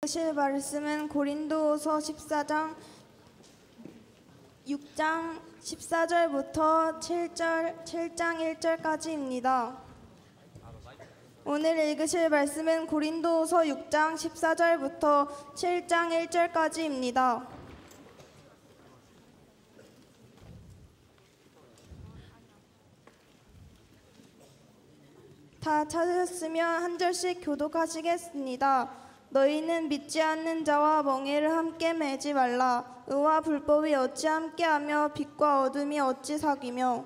읽으실 말씀은 고린도후서 14장 6장 14절부터 7장 1절까지입니다. 오늘 읽으실 말씀은 고린도후서 6장 14절부터 7장 1절까지입니다. 다 찾으셨으면 한 절씩 교독하시겠습니다. 너희는 믿지 않는 자와 멍에를 함께 매지 말라. 의와 불법이 어찌 함께하며 빛과 어둠이 어찌 사귀며.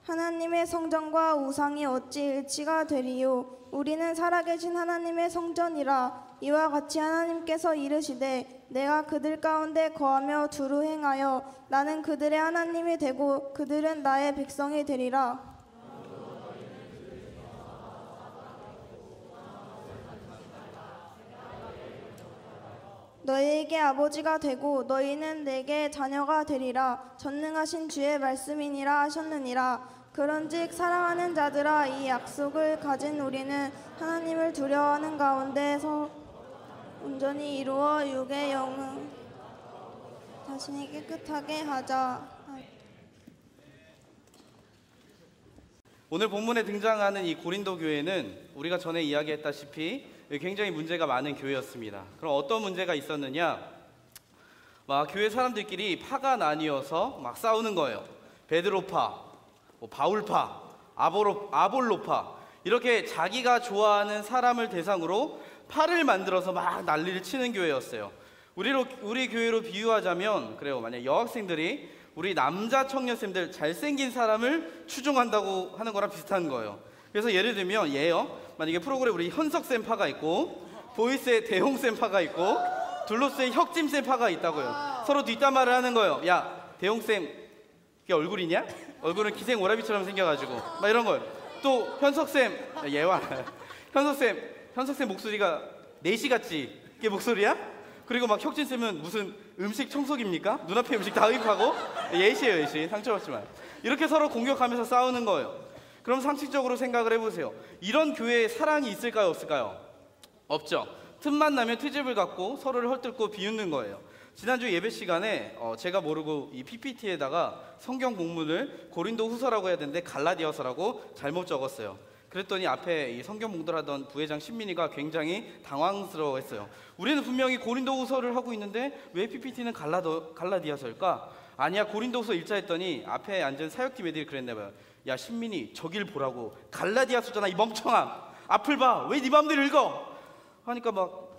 하나님의 성전과 우상이 어찌 일치가 되리요. 우리는 살아계신 하나님의 성전이라. 이와 같이 하나님께서 이르시되 내가 그들 가운데 거하며 두루 행하여 나는 그들의 하나님이 되고 그들은 나의 백성이 되리라. 너희에게 아버지가 되고 너희는 내게 자녀가 되리라. 전능하신 주의 말씀이니라 하셨느니라. 그런즉 사랑하는 자들아, 이 약속을 가진 우리는 하나님을 두려워하는 가운데서 온전히 이루어 육의 영을 자신이 깨끗하게 하자. 오늘 본문에 등장하는 이 고린도 교회는 우리가 전에 이야기했다시피 굉장히 문제가 많은 교회였습니다. 그럼 어떤 문제가 있었느냐? 교회 사람들끼리 파가 나뉘어서 막 싸우는 거예요. 베드로파, 바울파, 아볼로파, 이렇게 자기가 좋아하는 사람을 대상으로 파를 만들어서 막 난리를 치는 교회였어요. 우리 교회로 비유하자면 그래요. 만약 여학생들이 우리 남자 청년쌤들 잘생긴 사람을 추종한다고 하는 거랑 비슷한 거예요. 그래서 예를 들면 만약에 프로그램에 우리 현석쌤 파가 있고 보이스의 대홍쌤 파가 있고 둘로스의 혁짐쌤 파가 있다고요. 서로 뒷담화를 하는 거예요. 야, 대홍쌤 그게 얼굴이냐? 얼굴은 기생 오라비처럼 생겨가지고 막 이런 거예요. 또 현석쌤, 현석쌤 목소리가 내시같지? 그게 목소리야? 그리고 막 혁진쌤은 무슨 음식 청소기입니까? 눈앞에 음식 다 흡입하고 예시예요, 예시. 상처받지만 이렇게 서로 공격하면서 싸우는 거예요. 그럼 상식적으로 생각을 해보세요. 이런 교회에 사랑이 있을까요, 없을까요? 없죠. 틈만 나면 트집을 갖고 서로를 헐뜯고 비웃는 거예요. 지난주 예배 시간에 제가 모르고 이 PPT에다가 성경 본문을 고린도 후서라고 해야 되는데 갈라디아서라고 잘못 적었어요. 그랬더니 앞에 이 성경 봉독하던 부회장 신민이가 굉장히 당황스러워했어요. 우리는 분명히 고린도 후서를 하고 있는데 왜 PPT는 갈라디아서일까? 아니야, 고린도 후서 읽자 했더니 앞에 앉은 사역팀 애들이 그랬나 봐요. 야, 신민이 저길 보라고. 갈라디아서잖아, 이 멍청아. 앞을 봐. 왜 네 마음대로 읽어? 하니까 막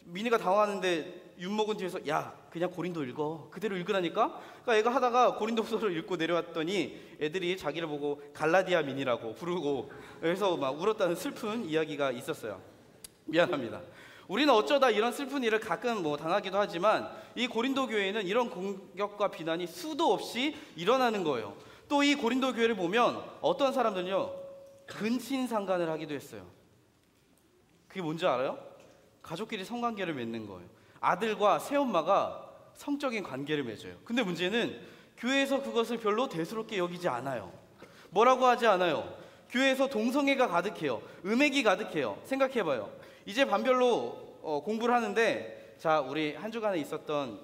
민이가 당황하는데 윤목은 뒤에서 야, 그냥 고린도 읽어. 그대로 읽으라니까? 그러니까 애가 하다가 고린도서를 읽고 내려왔더니 애들이 자기를 보고 갈라디아 민이라고 부르고 그래서 막 울었다는 슬픈 이야기가 있었어요. 미안합니다. 우리는 어쩌다 이런 슬픈 일을 가끔 당하기도 하지만 이 고린도 교회는 이런 공격과 비난이 수도 없이 일어나는 거예요. 또 이 고린도 교회를 보면 어떤 사람들은요, 근친상간을 하기도 했어요. 그게 뭔지 알아요? 가족끼리 성관계를 맺는 거예요. 아들과 새엄마가 성적인 관계를 맺어요. 근데 문제는 교회에서 그것을 별로 대수롭게 여기지 않아요. 뭐라고 하지 않아요. 교회에서 동성애가 가득해요. 음액이 가득해요. 생각해봐요. 이제 반별로 공부를 하는데, 자, 우리 한 주간에 있었던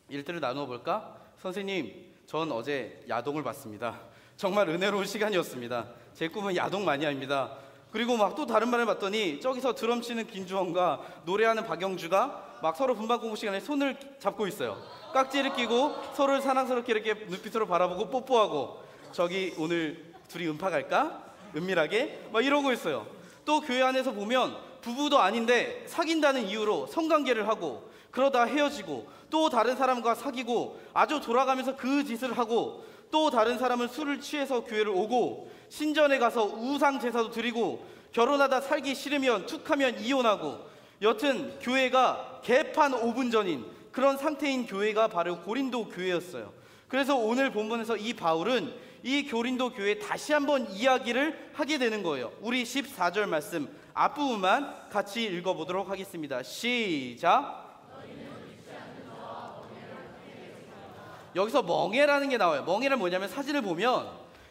일들을 나누어 볼까? 선생님, 전 어제 야동을 봤습니다. 정말 은혜로운 시간이었습니다. 제 꿈은 야동 마니아입니다. 그리고 막 또 다른 말을 봤더니 저기서 드럼 치는 김주원과 노래하는 박영주가 막 서로 분반 공부 시간에 손을 잡고 있어요. 깍지를 끼고 서로를 사랑스럽게 이렇게 눈빛으로 바라보고 뽀뽀하고, 저기 오늘 둘이 음파 갈까? 은밀하게? 막 이러고 있어요. 또 교회 안에서 보면 부부도 아닌데 사귄다는 이유로 성관계를 하고 그러다 헤어지고 또 다른 사람과 사귀고 아주 돌아가면서 그 짓을 하고 또 다른 사람은 술을 취해서 교회를 오고 신전에 가서 우상 제사도 드리고 결혼하다 살기 싫으면 툭하면 이혼하고, 여튼 교회가 개판 5분 전인 그런 상태인 교회가 바로 고린도 교회였어요. 그래서 오늘 본문에서 이 바울은 이 고린도 교회에 다시 한번 이야기를 하게 되는 거예요. 우리 14절 말씀 앞부분만 같이 읽어보도록 하겠습니다. 시작. 여기서 멍에라는 게 나와요. 멍에는 뭐냐면 사진을 보면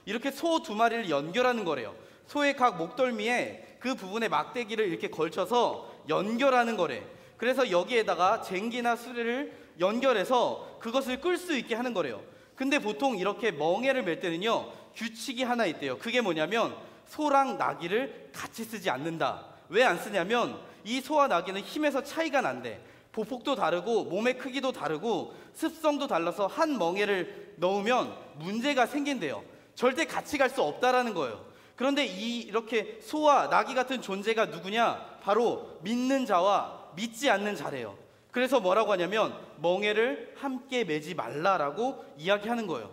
이렇게 소 두 마리를 연결하는 거래요. 소의 각 목덜미에 그 부분에 막대기를 이렇게 걸쳐서 연결하는 거래. 그래서 여기에다가 쟁기나 수레를 연결해서 그것을 끌 수 있게 하는 거래요. 근데 보통 이렇게 멍에를 맬 때는요, 규칙이 하나 있대요. 그게 뭐냐면 소랑 나귀를 같이 쓰지 않는다. 왜 안 쓰냐면 이 소와 나귀는 힘에서 차이가 난대. 보폭도 다르고 몸의 크기도 다르고 습성도 달라서 한 멍에를 넣으면 문제가 생긴대요. 절대 같이 갈 수 없다라는 거예요. 그런데 이렇게 소와 나귀 같은 존재가 누구냐? 바로 믿는 자와 믿지 않는 자래요. 그래서 뭐라고 하냐면 멍에를 함께 매지 말라라고 이야기하는 거예요.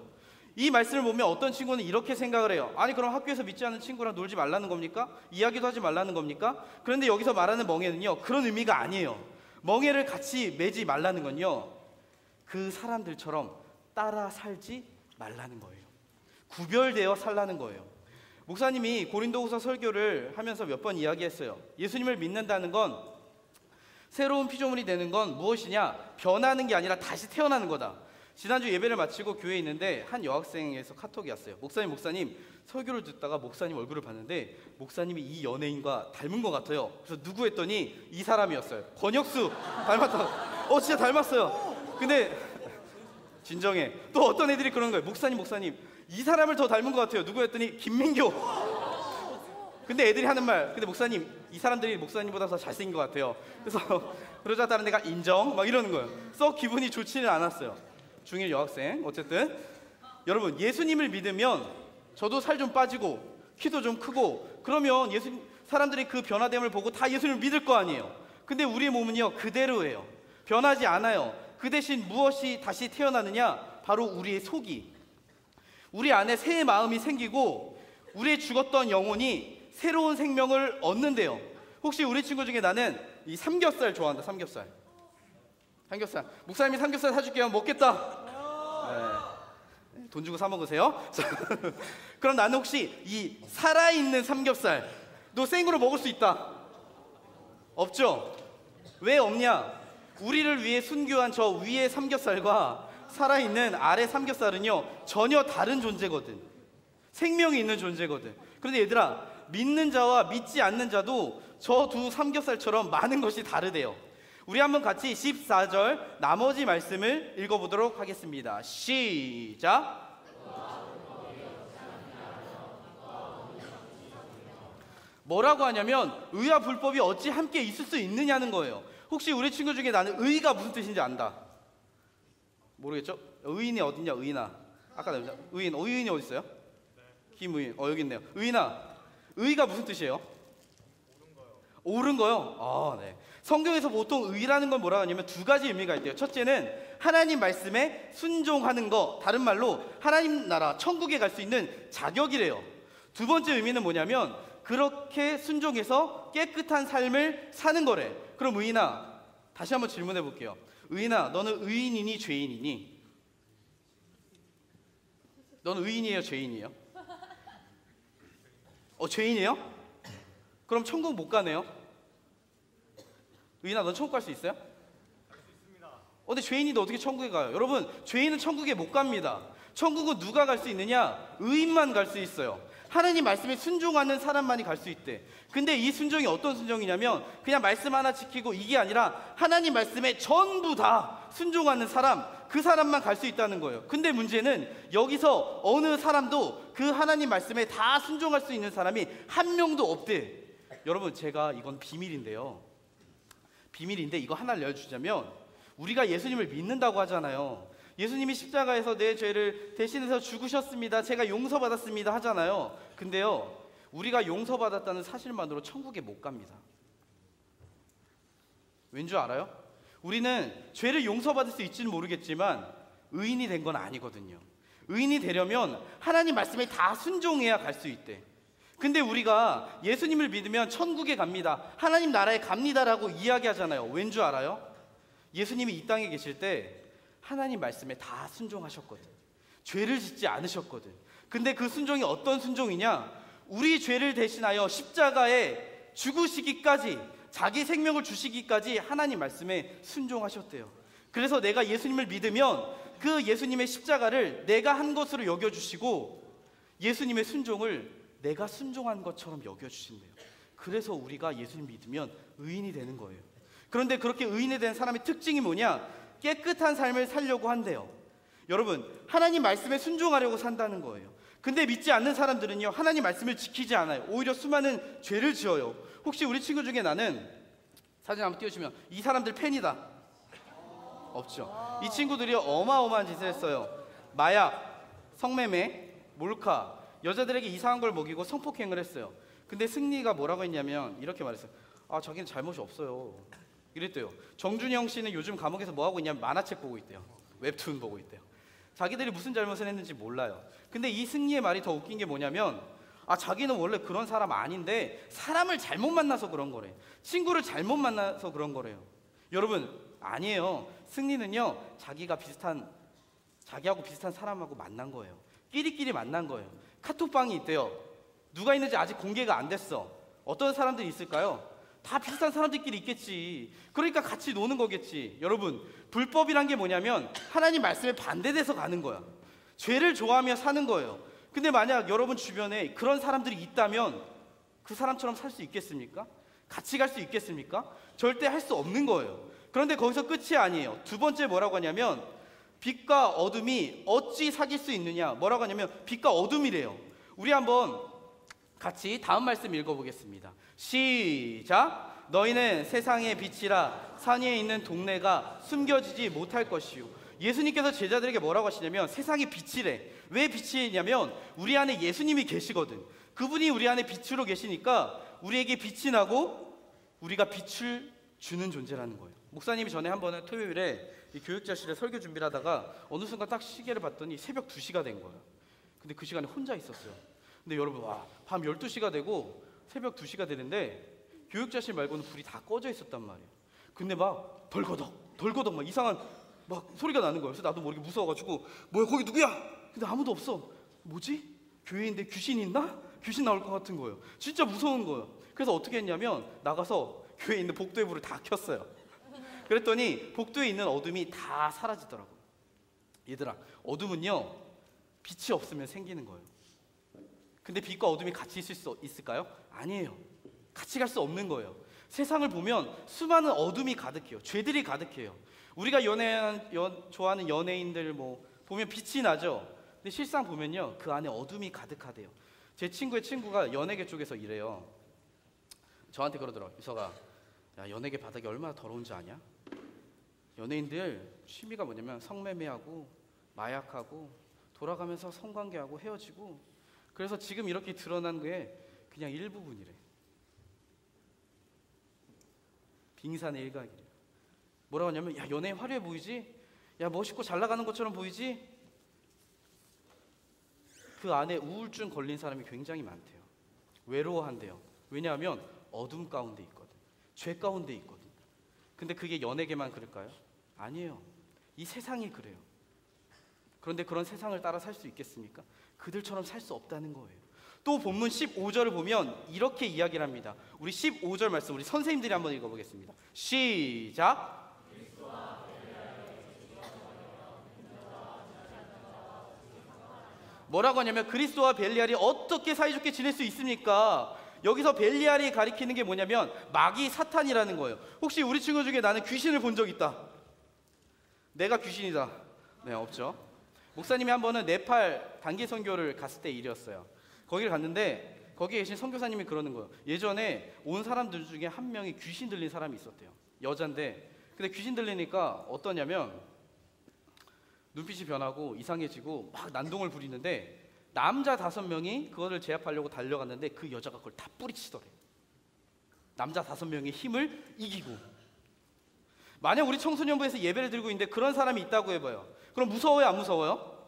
이 말씀을 보면 어떤 친구는 이렇게 생각을 해요. 아니 그럼 학교에서 믿지 않는 친구랑 놀지 말라는 겁니까? 이야기도 하지 말라는 겁니까? 그런데 여기서 말하는 멍에는요, 그런 의미가 아니에요. 멍에를 같이 매지 말라는 건요, 그 사람들처럼 따라 살지 말라는 거예요. 구별되어 살라는 거예요. 목사님이 고린도후서 설교를 하면서 몇 번 이야기했어요. 예수님을 믿는다는 건, 새로운 피조물이 되는 건 무엇이냐? 변하는 게 아니라 다시 태어나는 거다. 지난주 예배를 마치고 교회에 있는데 한 여학생에서 카톡이 왔어요. 목사님 설교를 듣다가 목사님 얼굴을 봤는데 목사님이 이 연예인과 닮은 것 같아요. 그래서 누구 했더니 이 사람이었어요. 권혁수 닮았다고. 진짜 닮았어요. 근데 진정해. 또 어떤 애들이 그러는 거예요. 목사님 이 사람을 더 닮은 것 같아요. 누구 했더니 김민교. 근데 애들이 하는 말, 근데 목사님 이 사람들이 목사님보다 더 잘생긴 것 같아요. 그래서 그러자 다른 애가 인정 막 이러는 거예요. 썩 기분이 좋지는 않았어요. 중1 여학생. 어쨌든 여러분, 예수님을 믿으면 저도 살 좀 빠지고 키도 좀 크고 그러면 사람들이 그 변화됨을 보고 다 예수님을 믿을 거 아니에요. 근데 우리의 몸은요, 그대로예요. 변하지 않아요. 그 대신 무엇이 다시 태어나느냐? 바로 우리의 속이, 우리 안에 새 마음이 생기고 우리의 죽었던 영혼이 새로운 생명을 얻는데요. 혹시 우리 친구 중에 나는 이 삼겹살 좋아한다. 삼겹살. 목사님이 삼겹살 사줄게요. 먹겠다. 네. 돈 주고 사 먹으세요. 그럼 나는 혹시 이 살아있는 삼겹살 너 생으로 먹을 수 있다? 없죠? 왜 없냐? 우리를 위해 순교한 저 위의 삼겹살과 살아있는 아래 삼겹살은요, 전혀 다른 존재거든. 생명이 있는 존재거든. 그런데 얘들아, 믿는 자와 믿지 않는 자도 저 두 삼겹살처럼 많은 것이 다르대요. 우리 한번 같이 14절 나머지 말씀을 읽어보도록 하겠습니다. 시작. 뭐라고 하냐면 의와 불법이 어찌 함께 있을 수 있느냐는 거예요. 혹시 우리 친구 중에 나는 의가 무슨 뜻인지 안다? 모르겠죠? 의인이 어딨냐? 의인아. 아까 나오죠? 의인이 어디 있어요? 김의인. 여기 있네요. 의인아, 의가 무슨 뜻이에요? 옳은 거요? 네. 성경에서 보통 의라는 건 뭐라고 하냐면 두 가지 의미가 있대요. 첫째는 하나님 말씀에 순종하는 거, 다른 말로 하나님 나라 천국에 갈 수 있는 자격이래요. 두 번째 의미는 뭐냐면 그렇게 순종해서 깨끗한 삶을 사는 거래. 그럼 의인아, 다시 한번 질문해 볼게요. 의인아, 너는 의인이니 죄인이니? 너는 의인이에요, 죄인이에요? 죄인이에요? 그럼 천국 못 가네요? 의인아, 넌 천국 갈 수 있어요? 갈 수 있습니다. 근데 죄인인데 어떻게 천국에 가요? 여러분, 죄인은 천국에 못 갑니다. 천국은 누가 갈 수 있느냐? 의인만 갈 수 있어요. 하나님 말씀에 순종하는 사람만이 갈 수 있대. 근데 이 순종이 어떤 순종이냐면 그냥 말씀 하나 지키고 이게 아니라 하나님 말씀에 전부 다 순종하는 사람, 그 사람만 갈 수 있다는 거예요. 근데 문제는 여기서 어느 사람도 그 하나님 말씀에 다 순종할 수 있는 사람이 한 명도 없대. 여러분, 제가 이건 비밀인데요. 비밀인데 이거 하나를 알려주자면, 우리가 예수님을 믿는다고 하잖아요. 예수님이 십자가에서 내 죄를 대신해서 죽으셨습니다. 제가 용서받았습니다 하잖아요. 근데요, 우리가 용서받았다는 사실만으로 천국에 못 갑니다. 왠 줄 알아요? 우리는 죄를 용서받을 수 있지는 모르겠지만 의인이 된 건 아니거든요. 의인이 되려면 하나님 말씀에 다 순종해야 갈 수 있대. 근데 우리가 예수님을 믿으면 천국에 갑니다, 하나님 나라에 갑니다라고 이야기하잖아요. 왠 줄 알아요? 예수님이 이 땅에 계실 때 하나님 말씀에 다 순종하셨거든. 죄를 짓지 않으셨거든. 근데 그 순종이 어떤 순종이냐? 우리 죄를 대신하여 십자가에 죽으시기까지, 자기 생명을 주시기까지 하나님 말씀에 순종하셨대요. 그래서 내가 예수님을 믿으면 그 예수님의 십자가를 내가 한 것으로 여겨주시고 예수님의 순종을 내가 순종한 것처럼 여겨주신대요. 그래서 우리가 예수님 믿으면 의인이 되는 거예요. 그런데 그렇게 의인이 된 사람의 특징이 뭐냐? 깨끗한 삶을 살려고 한대요. 여러분, 하나님 말씀에 순종하려고 산다는 거예요. 근데 믿지 않는 사람들은요, 하나님 말씀을 지키지 않아요. 오히려 수많은 죄를 지어요. 혹시 우리 친구 중에 나는, 사진 한번 띄워주시면, 이 사람들 팬이다. 없죠. 이 친구들이 어마어마한 짓을 했어요. 마약, 성매매, 몰카, 여자들에게 이상한 걸 먹이고 성폭행을 했어요. 근데 승리가 뭐라고 했냐면 이렇게 말했어요. 아, 자기는 잘못이 없어요. 이랬대요. 정준영 씨는 요즘 감옥에서 뭐 하고 있냐면 만화책 보고 있대요. 웹툰 보고 있대요. 자기들이 무슨 잘못을 했는지 몰라요. 근데 이 승리의 말이 더 웃긴 게 뭐냐면, 아, 자기는 원래 그런 사람 아닌데 사람을 잘못 만나서 그런 거래. 친구를 잘못 만나서 그런 거래요. 여러분, 아니에요. 승리는요, 자기하고 비슷한 사람하고 만난 거예요. 끼리끼리 만난 거예요. 카톡방이 있대요. 누가 있는지 아직 공개가 안 됐어. 어떤 사람들이 있을까요? 다 비슷한 사람들끼리 있겠지. 그러니까 같이 노는 거겠지. 여러분, 불법이란 게 뭐냐면 하나님 말씀에 반대돼서 가는 거야. 죄를 좋아하며 사는 거예요. 근데 만약 여러분 주변에 그런 사람들이 있다면 그 사람처럼 살 수 있겠습니까? 같이 갈 수 있겠습니까? 절대 할 수 없는 거예요. 그런데 거기서 끝이 아니에요. 두 번째 뭐라고 하냐면, 빛과 어둠이 어찌 사귈 수 있느냐. 뭐라고 하냐면 빛과 어둠이래요. 우리 한번 같이 다음 말씀 읽어보겠습니다. 시작. 너희는 세상의 빛이라 산 위에 있는 동네가 숨겨지지 못할 것이요. 예수님께서 제자들에게 뭐라고 하시냐면 세상의 빛이래. 왜 빛이냐면 우리 안에 예수님이 계시거든. 그분이 우리 안에 빛으로 계시니까 우리에게 빛이 나고 우리가 빛을 주는 존재라는 거예요. 목사님이 전에 한 번은 토요일에 이 교육자실에 설교 준비를 하다가 어느 순간 딱 시계를 봤더니 새벽 2시가 된 거예요. 근데 그 시간에 혼자 있었어요. 근데 여러분, 와, 밤 12시가 되고 새벽 2시가 되는데 교육자실 말고는 불이 다 꺼져 있었단 말이에요. 근데 막 덜거덕 막 이상한 막 소리가 나는 거예요. 그래서 나도 모르게 무서워가지고, 뭐야, 거기 누구야? 근데 아무도 없어. 뭐지? 교회인데 귀신 있나? 귀신 나올 것 같은 거예요. 진짜 무서운 거예요. 그래서 어떻게 했냐면 나가서 교회에 있는 복도의 불을 다 켰어요. 그랬더니 복도에 있는 어둠이 다 사라지더라고요. 얘들아, 어둠은요, 빛이 없으면 생기는 거예요. 근데 빛과 어둠이 같이 있을 수 있을까요? 아니에요. 같이 갈 수 없는 거예요. 세상을 보면 수많은 어둠이 가득해요. 죄들이 가득해요. 우리가 좋아하는 연예인들 뭐 보면 빛이 나죠. 근데 실상 보면요, 그 안에 어둠이 가득하대요. 제 친구의 친구가 연예계 쪽에서 일해요. 저한테 그러더라고요. 유서가, 야, 연예계 바닥이 얼마나 더러운지 아냐? 연예인들 취미가 뭐냐면 성매매하고 마약하고 돌아가면서 성관계하고 헤어지고, 그래서 지금 이렇게 드러난 게 그냥 일부분이래. 빙산의 일각이래. 뭐라고 하냐면, 야, 연예인 화려해 보이지? 야, 멋있고 잘 나가는 것처럼 보이지? 그 안에 우울증 걸린 사람이 굉장히 많대요. 외로워한대요. 왜냐하면 어둠 가운데 있거든. 죄 가운데 있거든. 근데 그게 연예계만 그럴까요? 아니에요. 이 세상이 그래요. 그런데 그런 세상을 따라 살 수 있겠습니까? 그들처럼 살 수 없다는 거예요. 또 본문 15절을 보면 이렇게 이야기를 합니다. 우리 15절 말씀 우리 선생님들이 한번 읽어보겠습니다. 시작. 뭐라고 하냐면 그리스도와 벨리알이 어떻게 사이좋게 지낼 수 있습니까? 여기서 벨리알이 가리키는 게 뭐냐면 마귀 사탄이라는 거예요. 혹시 우리 친구 중에 나는 귀신을 본 적 있다? 내가 귀신이다. 네, 없죠. 목사님이 한 번은 네팔 단기 선교를 갔을 때 일이었어요. 거기를 갔는데 거기에 계신 선교사님이 그러는 거예요. 예전에 온 사람들 중에 한 명이 귀신 들린 사람이 있었대요. 여잔데, 근데 귀신 들리니까 어떠냐면 눈빛이 변하고 이상해지고 막 난동을 부리는데 남자 5명이 그거를 제압하려고 달려갔는데 그 여자가 그걸 다 뿌리치더래. 남자 5명의 힘을 이기고. 만약 우리 청소년부에서 예배를 드리고 있는데 그런 사람이 있다고 해봐요. 그럼 무서워요, 안 무서워요?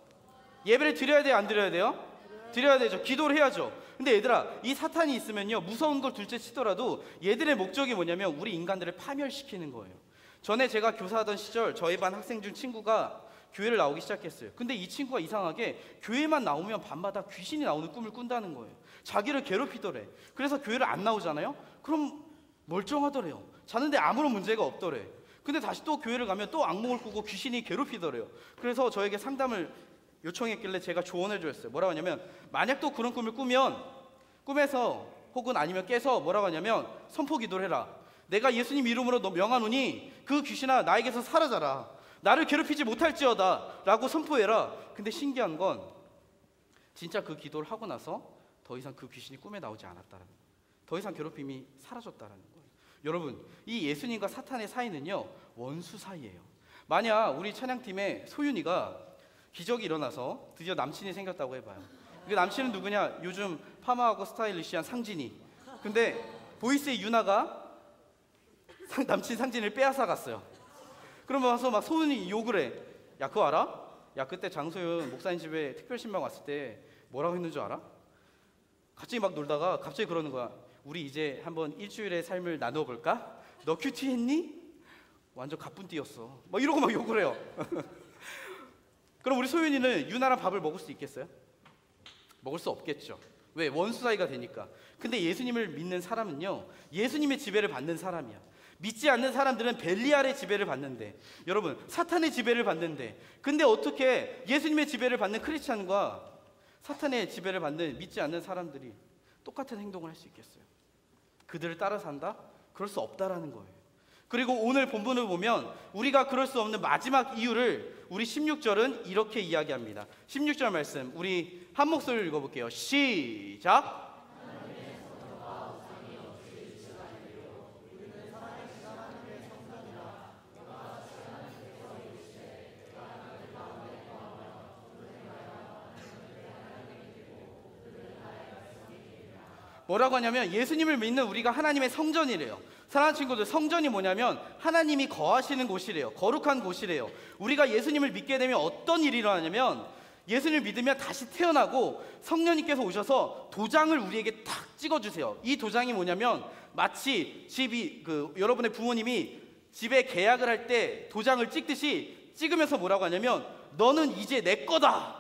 예배를 드려야 돼요, 안 드려야 돼요? 드려야 되죠. 기도를 해야죠. 근데 얘들아, 이 사탄이 있으면요, 무서운 걸 둘째 치더라도 얘들의 목적이 뭐냐면 우리 인간들을 파멸시키는 거예요. 전에 제가 교사하던 시절 저희 반 학생 중 친구가 교회를 나오기 시작했어요. 근데 이 친구가 이상하게 교회만 나오면 밤마다 귀신이 나오는 꿈을 꾼다는 거예요. 자기를 괴롭히더래. 그래서 교회를 안 나오잖아요? 그럼 멀쩡하더래요. 자는데 아무런 문제가 없더래. 근데 다시 또 교회를 가면 또 악몽을 꾸고 귀신이 괴롭히더래요. 그래서 저에게 상담을 요청했길래 제가 조언을 줬어요. 뭐라고 하냐면 만약 또 그런 꿈을 꾸면 꿈에서 혹은 아니면 깨서 뭐라고 하냐면 선포 기도를 해라. 내가 예수님 이름으로 너 명하노니 그 귀신아 나에게서 사라져라. 나를 괴롭히지 못할지어다 라고 선포해라. 근데 신기한 건 진짜 그 기도를 하고 나서 더 이상 그 귀신이 꿈에 나오지 않았다는 거예요. 더 이상 괴롭힘이 사라졌다는 거예요. 여러분, 이 예수님과 사탄의 사이는요 원수 사이예요. 만약 우리 찬양팀의 소윤이가 기적이 일어나서 드디어 남친이 생겼다고 해봐요. 그 남친은 누구냐? 요즘 파마하고 스타일리시한 상진이. 근데 보이스의 유나가 남친 상진을 빼앗아 갔어요. 그러면 와서 막 소윤이 욕을 해. 야, 그거 알아? 야, 그때 장소윤 목사님 집에 특별신방 왔을 때 뭐라고 했는 줄 알아? 갑자기 막 놀다가 갑자기 그러는 거야. 우리 이제 한번 일주일의 삶을 나누어 볼까? 너 큐티했니? 완전 가뿐띠였어. 막 이러고 막 욕을 해요. 그럼 우리 소윤이는 유나랑 밥을 먹을 수 있겠어요? 먹을 수 없겠죠. 왜? 원수 사이가 되니까. 근데 예수님을 믿는 사람은요 예수님의 지배를 받는 사람이야. 믿지 않는 사람들은 벨리알의 지배를 받는데, 여러분 사탄의 지배를 받는데, 근데 어떻게 예수님의 지배를 받는 크리스찬과 사탄의 지배를 받는 믿지 않는 사람들이 똑같은 행동을 할 수 있겠어요? 그들을 따라 산다? 그럴 수 없다라는 거예요. 그리고 오늘 본문을 보면 우리가 그럴 수 없는 마지막 이유를 우리 16절은 이렇게 이야기합니다. 16절 말씀 우리 한 목소리로 읽어볼게요. 시작. 뭐라고 하냐면 예수님을 믿는 우리가 하나님의 성전이래요. 사랑하는 친구들, 성전이 뭐냐면 하나님이 거하시는 곳이래요. 거룩한 곳이래요. 우리가 예수님을 믿게 되면 어떤 일이 일어나냐면 예수님을 믿으면 다시 태어나고 성령님께서 오셔서 도장을 우리에게 탁 찍어주세요. 이 도장이 뭐냐면 마치 여러분의 부모님이 집에 계약을 할 때 도장을 찍듯이 찍으면서 뭐라고 하냐면 너는 이제 내 거다.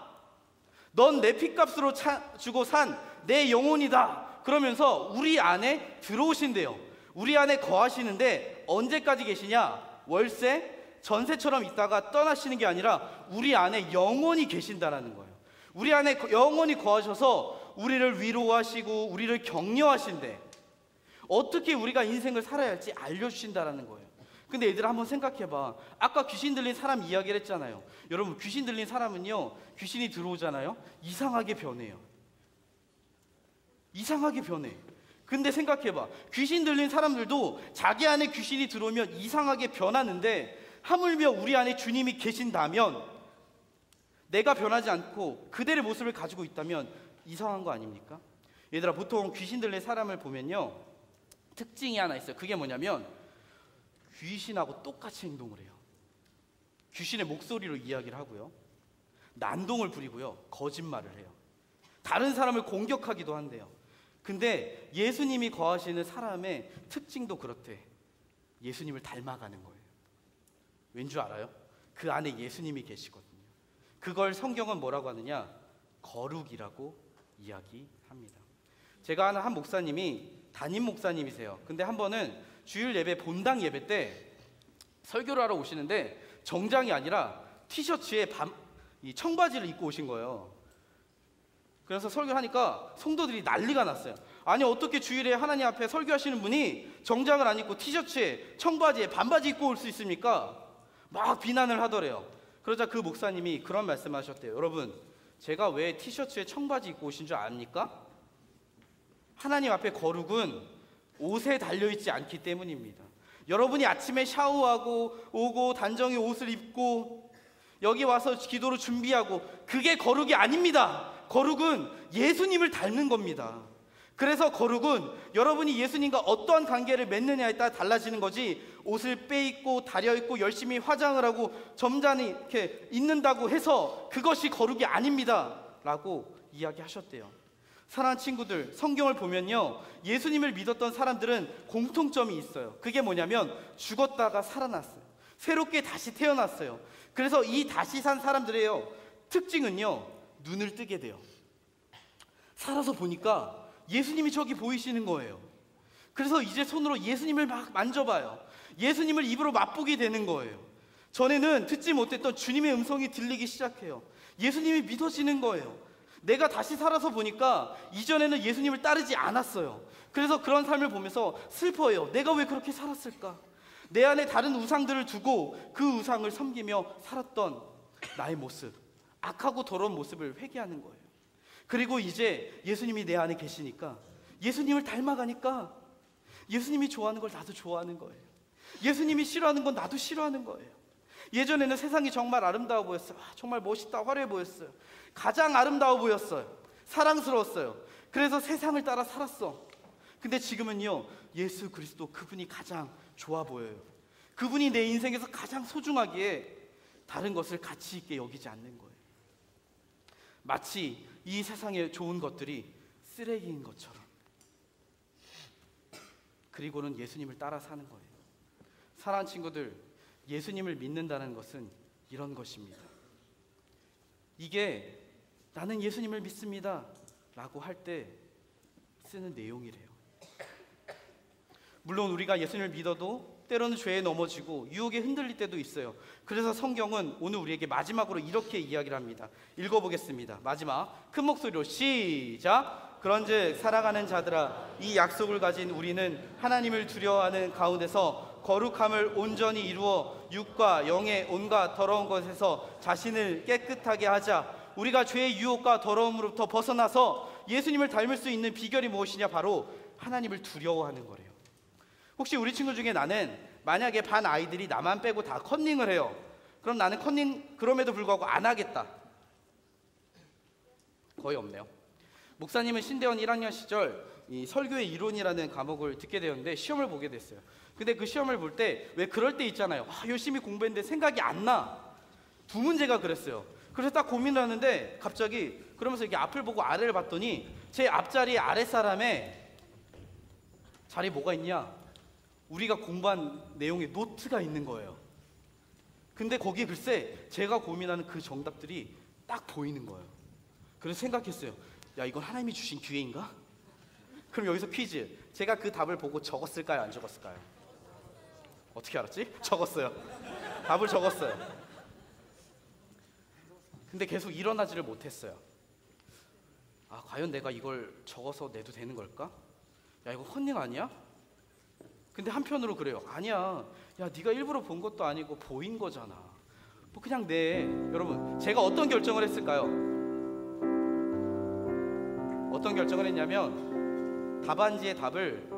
넌 내 피값으로 주고 산 내 영혼이다. 그러면서 우리 안에 들어오신대요. 우리 안에 거하시는데 언제까지 계시냐? 월세, 전세처럼 있다가 떠나시는 게 아니라 우리 안에 영원히 계신다라는 거예요. 우리 안에 영원히 거하셔서 우리를 위로하시고 우리를 격려하신대. 어떻게 우리가 인생을 살아야 할지 알려주신다라는 거예요. 근데 얘들아 한번 생각해봐. 아까 귀신 들린 사람 이야기를 했잖아요. 여러분 귀신 들린 사람은요 귀신이 들어오잖아요. 이상하게 변해요. 이상하게 변해. 근데 생각해봐. 귀신 들린 사람들도 자기 안에 귀신이 들어오면 이상하게 변하는데 하물며 우리 안에 주님이 계신다면, 내가 변하지 않고 그대의 모습을 가지고 있다면 이상한 거 아닙니까? 얘들아 보통 귀신 들린 사람을 보면요 특징이 하나 있어요. 그게 뭐냐면 귀신하고 똑같이 행동을 해요. 귀신의 목소리로 이야기를 하고요, 난동을 부리고요, 거짓말을 해요. 다른 사람을 공격하기도 한대요. 근데 예수님이 거하시는 사람의 특징도 그렇대. 예수님을 닮아가는 거예요. 왠 줄 알아요? 그 안에 예수님이 계시거든요. 그걸 성경은 뭐라고 하느냐? 거룩이라고 이야기합니다. 제가 아는 한 목사님이 담임 목사님이세요. 근데 한 번은 주일 예배 본당 예배 때 설교를 하러 오시는데 정장이 아니라 티셔츠에 이 청바지를 입고 오신 거예요. 그래서 설교를 하니까 성도들이 난리가 났어요. 아니 어떻게 주일에 하나님 앞에 설교하시는 분이 정장을 안 입고 티셔츠에 청바지에 반바지 입고 올 수 있습니까? 막 비난을 하더래요. 그러자 그 목사님이 그런 말씀하셨대요. 여러분 제가 왜 티셔츠에 청바지 입고 오신 줄 압니까? 하나님 앞에 거룩은 옷에 달려있지 않기 때문입니다. 여러분이 아침에 샤워하고 오고 단정히 옷을 입고 여기 와서 기도로 준비하고 그게 거룩이 아닙니다. 거룩은 예수님을 닮는 겁니다. 그래서 거룩은 여러분이 예수님과 어떠한 관계를 맺느냐에 따라 달라지는 거지, 옷을 빼입고 다려입고 열심히 화장을 하고 점잖이 이렇게 있는다고 해서 그것이 거룩이 아닙니다 라고 이야기하셨대요. 사랑하는 친구들, 성경을 보면요 예수님을 믿었던 사람들은 공통점이 있어요. 그게 뭐냐면 죽었다가 살아났어요. 새롭게 다시 태어났어요. 그래서 이 다시 산 사람들의 특징은요 눈을 뜨게 돼요. 살아서 보니까 예수님이 저기 보이시는 거예요. 그래서 이제 손으로 예수님을 막 만져봐요. 예수님을 입으로 맛보게 되는 거예요. 전에는 듣지 못했던 주님의 음성이 들리기 시작해요. 예수님이 믿어지는 거예요. 내가 다시 살아서 보니까 이전에는 예수님을 따르지 않았어요. 그래서 그런 삶을 보면서 슬퍼해요. 내가 왜 그렇게 살았을까? 내 안에 다른 우상들을 두고 그 우상을 섬기며 살았던 나의 모습, 악하고 더러운 모습을 회개하는 거예요. 그리고 이제 예수님이 내 안에 계시니까, 예수님을 닮아가니까 예수님이 좋아하는 걸 나도 좋아하는 거예요. 예수님이 싫어하는 건 나도 싫어하는 거예요. 예전에는 세상이 정말 아름다워 보였어요. 정말 멋있다, 화려해 보였어요. 가장 아름다워 보였어요. 사랑스러웠어요. 그래서 세상을 따라 살았어. 근데 지금은요, 예수 그리스도, 그분이 가장 좋아 보여요. 그분이 내 인생에서 가장 소중하기에 다른 것을 가치 있게 여기지 않는 거예요. 마치 이 세상에 좋은 것들이 쓰레기인 것처럼. 그리고는 예수님을 따라 사는 거예요. 사랑하는 친구들, 예수님을 믿는다는 것은 이런 것입니다. 이게 나는 예수님을 믿습니다 라고 할 때 쓰는 내용이래요. 물론 우리가 예수님을 믿어도 때로는 죄에 넘어지고 유혹에 흔들릴 때도 있어요. 그래서 성경은 오늘 우리에게 마지막으로 이렇게 이야기를 합니다. 읽어보겠습니다. 마지막 큰 목소리로 시작. 그런즉 사랑하는 자들아, 이 약속을 가진 우리는 하나님을 두려워하는 가운데서 거룩함을 온전히 이루어 육과 영의 온갖 더러운 것에서 자신을 깨끗하게 하자. 우리가 죄의 유혹과 더러움으로부터 벗어나서 예수님을 닮을 수 있는 비결이 무엇이냐? 바로 하나님을 두려워하는 거래요. 혹시 우리 친구 중에 나는 만약에 반 아이들이 나만 빼고 다 컨닝을 해요. 그럼 나는 컨닝 그럼에도 불구하고 안 하겠다. 거의 없네요. 목사님은 신대원 1학년 시절 이 설교의 이론이라는 과목을 듣게 되었는데 시험을 보게 됐어요. 근데 그 시험을 볼 때 왜 그럴 때 있잖아요. 열심히 공부했는데 생각이 안 나. 두 문제가 그랬어요. 그래서 딱 고민을 하는데 갑자기 그러면서 이렇게 앞을 보고 아래를 봤더니 제 앞자리 아랫사람에 자리 뭐가 있냐? 우리가 공부한 내용의 노트가 있는 거예요. 근데 거기에 글쎄 제가 고민하는 그 정답들이 딱 보이는 거예요. 그래서 생각했어요. 야, 이건 하나님이 주신 기회인가? 그럼 여기서 퀴즈. 제가 그 답을 보고 적었을까요? 안 적었을까요? 어떻게 알았지? 적었어요. 답을 적었어요. 근데 계속 일어나지를 못했어요. 과연 내가 이걸 적어서 내도 되는 걸까? 야, 이거 컨닝 아니야? 근데 한편으로 그래요. 아니야. 야, 네가 일부러 본 것도 아니고 보인 거잖아. 뭐 그냥 내. 여러분, 제가 어떤 결정을 했을까요? 어떤 결정을 했냐면 답안지에 답을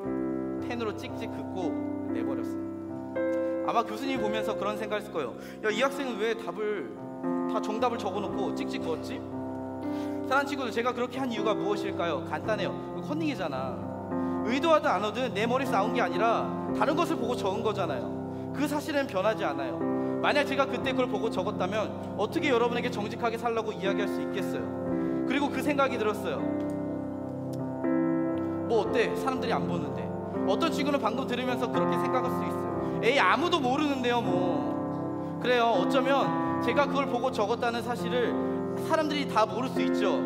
펜으로 찍찍 긋고 내버렸어요. 아마 교수님이 보면서 그런 생각을 했을 거예요. 야, 이 학생은 왜 답을 다 정답을 적어놓고 찍찍 그었지? 사랑하는 친구들, 제가 그렇게 한 이유가 무엇일까요? 간단해요. 컨닝이잖아. 의도하든 안 하든 내 머리에서 나온 게 아니라 다른 것을 보고 적은 거잖아요. 그 사실은 변하지 않아요. 만약 제가 그때 그걸 보고 적었다면 어떻게 여러분에게 정직하게 살라고 이야기할 수 있겠어요? 그리고 그 생각이 들었어요. 뭐 어때? 사람들이 안 보는데. 어떤 친구는 방금 들으면서 그렇게 생각할 수 있어요. 에이, 아무도 모르는데요 뭐. 그래요. 어쩌면 제가 그걸 보고 적었다는 사실을 사람들이 다 모를 수 있죠.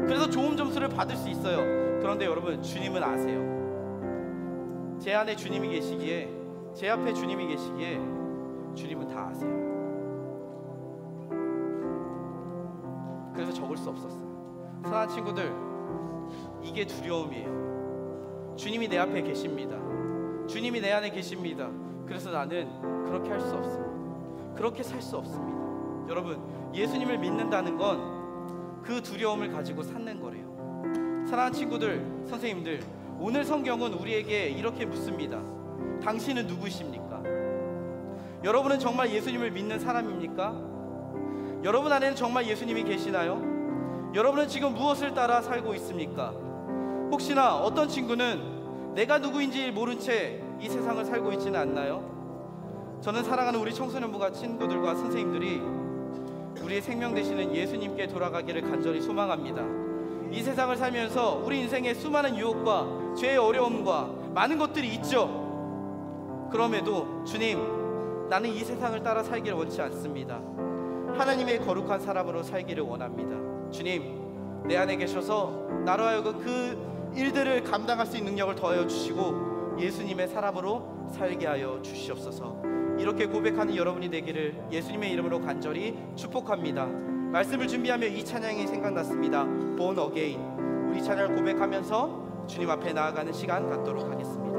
그래서 좋은 점수를 받을 수 있어요. 그런데 여러분, 주님은 아세요. 제 안에 주님이 계시기에, 제 앞에 주님이 계시기에 주님은 다 아세요. 그래서 적을 수 없었어요. 사랑하는 친구들, 이게 두려움이에요. 주님이 내 앞에 계십니다. 주님이 내 안에 계십니다. 그래서 나는 그렇게 할 수 없습니다. 그렇게 살 수 없습니다. 여러분, 예수님을 믿는다는 건 그 두려움을 가지고 사는 거래요. 사랑하는 친구들, 선생님들, 오늘 성경은 우리에게 이렇게 묻습니다. 당신은 누구십니까? 여러분은 정말 예수님을 믿는 사람입니까? 여러분 안에는 정말 예수님이 계시나요? 여러분은 지금 무엇을 따라 살고 있습니까? 혹시나 어떤 친구는 내가 누구인지 모른 채 이 세상을 살고 있지는 않나요? 저는 사랑하는 우리 청소년부가 친구들과 선생님들이 우리의 생명 되시는 예수님께 돌아가기를 간절히 소망합니다. 이 세상을 살면서 우리 인생에 수많은 유혹과 죄의 어려움과 많은 것들이 있죠. 그럼에도 주님, 나는 이 세상을 따라 살기를 원치 않습니다. 하나님의 거룩한 사람으로 살기를 원합니다. 주님, 내 안에 계셔서 나로 하여금 그 일들을 감당할 수 있는 능력을 더하여 주시고 예수님의 사람으로 살게 하여 주시옵소서. 이렇게 고백하는 여러분이 되기를 예수님의 이름으로 간절히 축복합니다. 말씀을 준비하며 이 찬양이 생각났습니다. Born Again. 우리 찬양을 고백하면서 주님 앞에 나아가는 시간 갖도록 하겠습니다.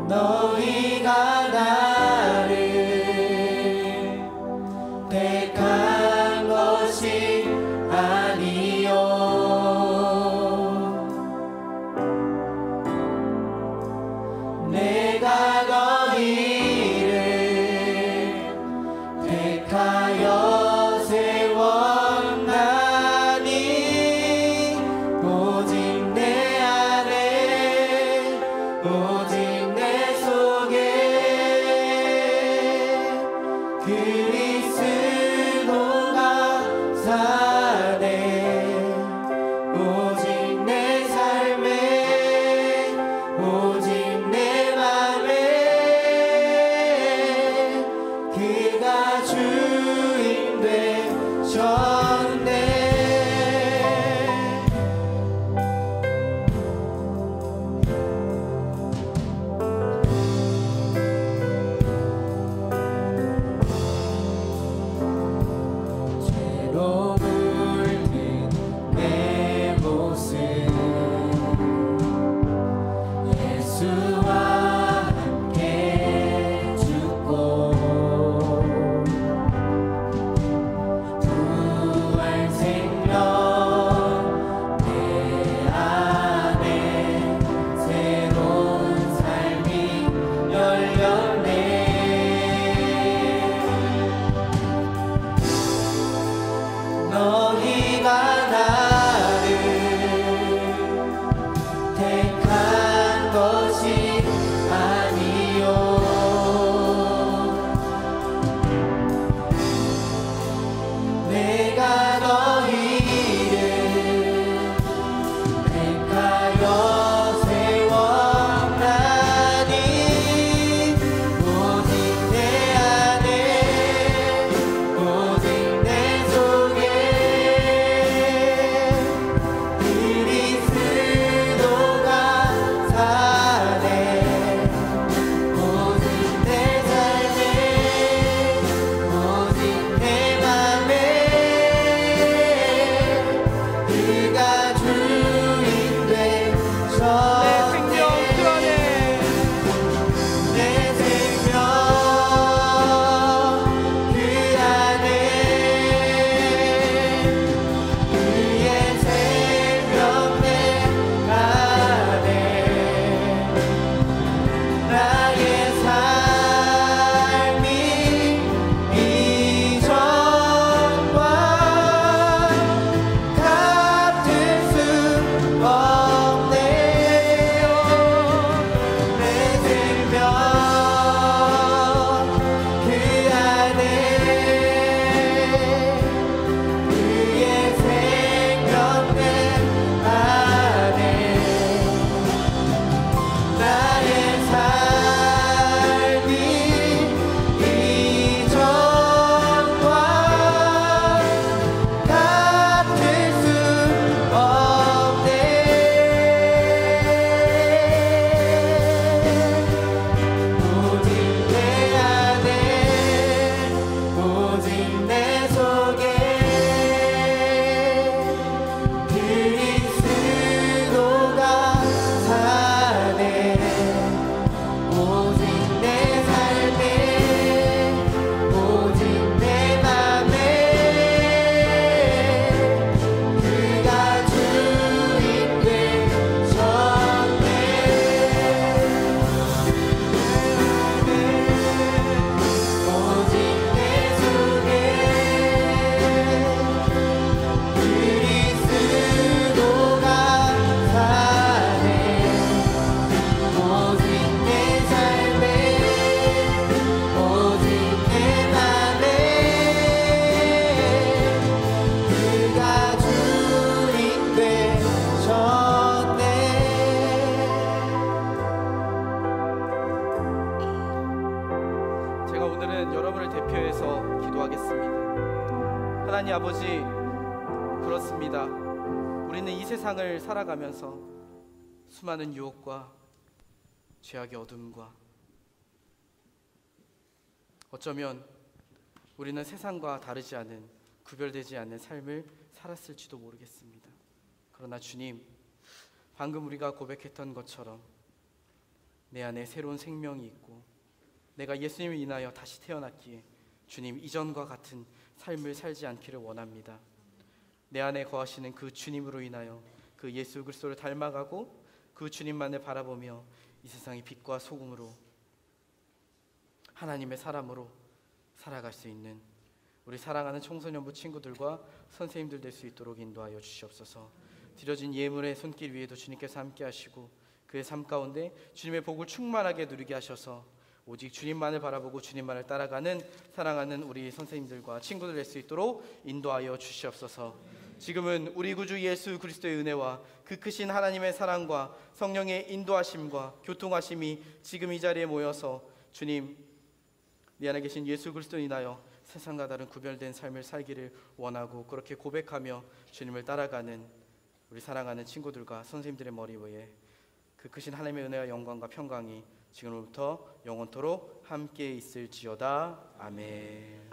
너희가 나를 택한 것이 아니요 내가 너희를 택하여 세웠나니 오직 내 안에 오직 내 속에 그리스도가 사네 오직 내 삶에 오직 내 맘에 그가 주인 되셨네 죄로 물든 내 모습 예수와 함께 죽고 부활 기도하겠습니다. 하나님 아버지, 그렇습니다. 우리는 이 세상을 살아가면서 수많은 유혹과 죄악의 어둠과 어쩌면 우리는 세상과 다르지 않은, 구별되지 않는 삶을 살았을지도 모르겠습니다. 그러나 주님, 방금 우리가 고백했던 것처럼 내 안에 새로운 생명이 있고 내가 예수님을 인하여 다시 태어났기에 주님, 이전과 같은 삶을 살지 않기를 원합니다. 내 안에 거하시는 그 주님으로 인하여 그 예수 그리스도를 닮아가고 그 주님만을 바라보며 이 세상의 빛과 소금으로 하나님의 사람으로 살아갈 수 있는 우리 사랑하는 청소년부 친구들과 선생님들 될 수 있도록 인도하여 주시옵소서. 드려진 예물의 손길 위에도 주님께서 함께 하시고 그의 삶 가운데 주님의 복을 충만하게 누리게 하셔서 오직 주님만을 바라보고 주님만을 따라가는 사랑하는 우리 선생님들과 친구들 될 수 있도록 인도하여 주시옵소서. 지금은 우리 구주 예수 그리스도의 은혜와 그 크신 하나님의 사랑과 성령의 인도하심과 교통하심이 지금 이 자리에 모여서 주님, 내 안에 계신 예수 그리스도로 인하여 세상과 다른 구별된 삶을 살기를 원하고 그렇게 고백하며 주님을 따라가는 우리 사랑하는 친구들과 선생님들의 머리 위에 그 크신 하나님의 은혜와 영광과 평강이 지금부터 영원토록 함께 있을지어다. 아멘.